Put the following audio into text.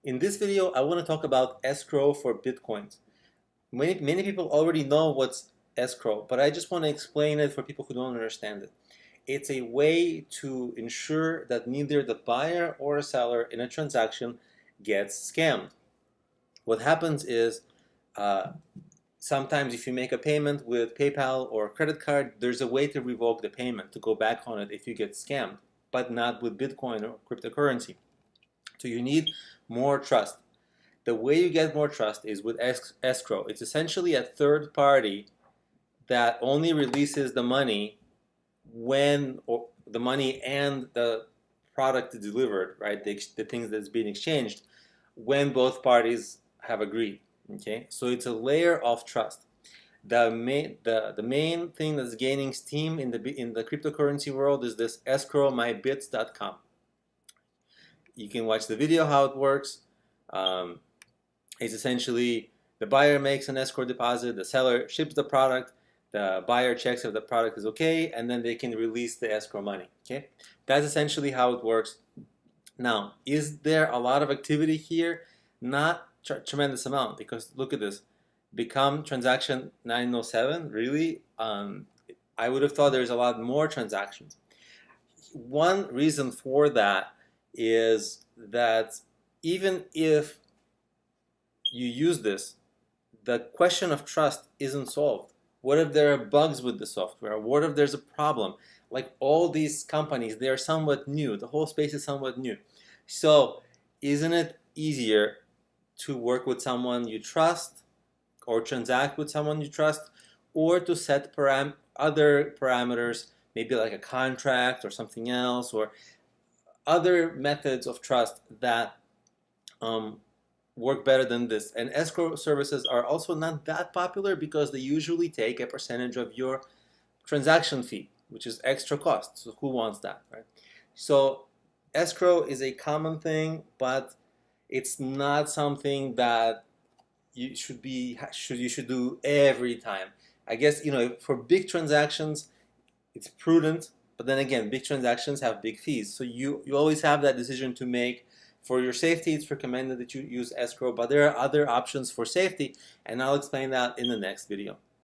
In this video, I want to talk about escrow for Bitcoins. Many people already know what's escrow, but I just want to explain it for people who don't understand it. It's a way to ensure that neither the buyer or a seller in a transaction gets scammed. What happens is sometimes if you make a payment with PayPal or credit card, there's a way to revoke the payment, to go back on it if you get scammed, but not with Bitcoin or cryptocurrency. So you need more trust. The way you get more trust is with escrow. It's essentially a third party that only releases the money when the money and the product is delivered, right? The things that's being exchanged, when both parties have agreed. Okay, so it's a layer of trust. The main thing that's gaining steam in the cryptocurrency world is this escrowmybits.com. You can watch the video how it works. It's essentially the buyer makes an escrow deposit, the seller ships the product, the buyer checks if the product is okay, and then they can release the escrow money. Okay, that's essentially how it works. Now, is there a lot of activity here? Not tremendous amount, because look at this. Become transaction 907. Really? I would have thought there's a lot more transactions. One reason for that is that even if you use this, the question of trust isn't solved. What if there are bugs with the software? What if there's a problem? Like all these companies, they are somewhat new. The whole space is somewhat new. So isn't it easier to work with someone you trust, or transact with someone you trust, or to set other parameters, maybe like a contract or something else, or other methods of trust that work better than this? And escrow services are also not that popular because they usually take a percentage of your transaction fee, which is extra cost. So who wants that, right? So escrow is a common thing, but it's not something that you should do every time. I guess, for big transactions, it's prudent, but then again, big transactions have big fees. So you always have that decision to make. For your safety, it's recommended that you use escrow, but there are other options for safety, and I'll explain that in the next video.